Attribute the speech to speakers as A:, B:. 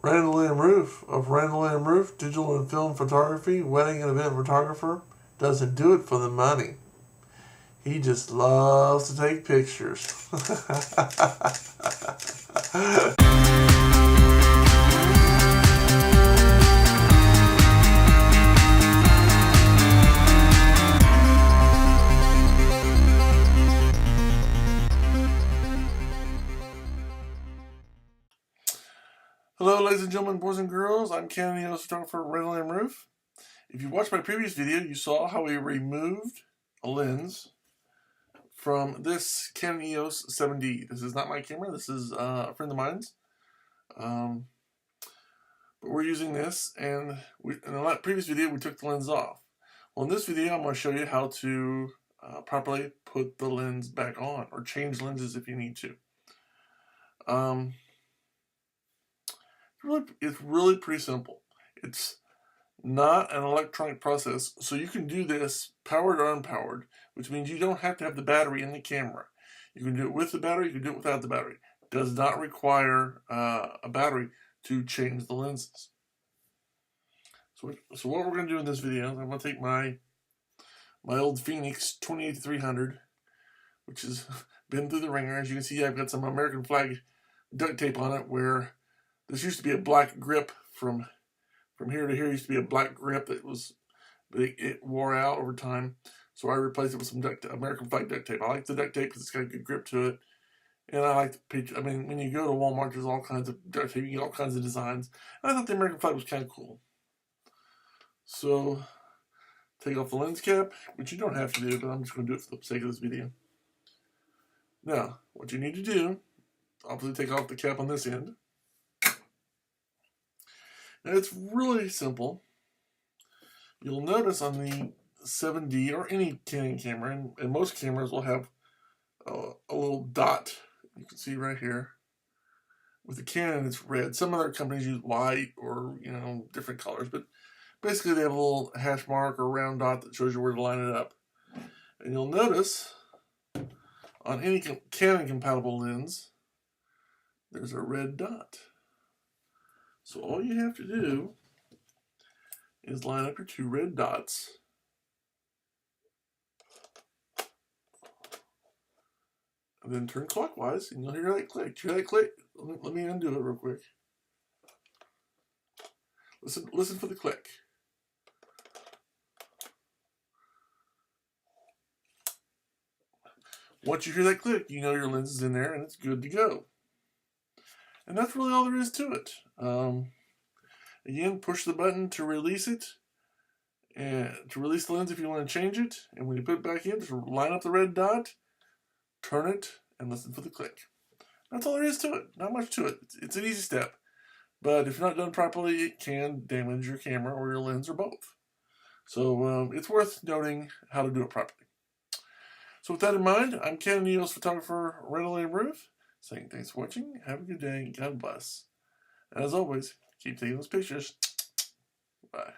A: Randall M. Rueff of Randall M. Rueff, digital and film photography, wedding and event photographer, doesn't do it for the money. He just loves to take pictures. Hello, ladies and gentlemen, boys and girls. I'm Canon EOS photographer Randall M. Rueff. If you watched my previous video, you saw how we removed a lens from this Canon EOS 7D. This is not my camera. This is a friend of mine's. But we're using this, and in the previous video, we took the lens off. Well, in this video, I'm going to show you how to properly put the lens back on, or change lenses if you need to. It's really pretty simple. It's not an electronic process, so you can do this powered or unpowered, which means you don't have to have the battery in the camera. You can do it with the battery, you can do it without the battery. It does not require a battery to change the lenses. So what we're going to do in this video is I'm going to take my old Phoenix 28-300, which has been through the ringer. As you can see, I've got some American flag duct tape on it, where this used to be a black grip from here to here. Used to be a black grip that it wore out over time. So I replaced it with some American flag duct tape. I like the duct tape because it's got a good grip to it. And I like the picture. I mean, when you go to Walmart, there's all kinds of duct tape. You get all kinds of designs. And I thought the American flag was kind of cool. So take off the lens cap, which you don't have to do, but I'm just going to do it for the sake of this video. Now, what you need to do, obviously take off the cap on this end. And it's really simple. You'll notice on the 7D or any Canon camera, and most cameras will have a little dot. You can see right here. With the Canon, it's red. Some other companies use white or different colors, but basically they have a little hash mark or round dot that shows you where to line it up. And you'll notice on any Canon compatible lens, there's a red dot. So all you have to do is line up your two red dots. And then turn clockwise, and you'll hear that click. Hear that click? Let me undo it real quick. Listen for the click. Once you hear that click, you know your lens is in there and it's good to go. And that's really all there is to it. Again, push the button to release it, and to release the lens if you want to change it. And when you put it back in, just line up the red dot, turn it, and listen for the click. That's all there is to it. Not much to it. It's an easy step. But if you're not done properly, it can damage your camera or your lens or both. So it's worth noting how to do it properly. So with that in mind, I'm Canon EOS photographer Randall M. Rueff, saying thanks for watching, have a good day, God bless. And as always, keep taking those pictures. Bye.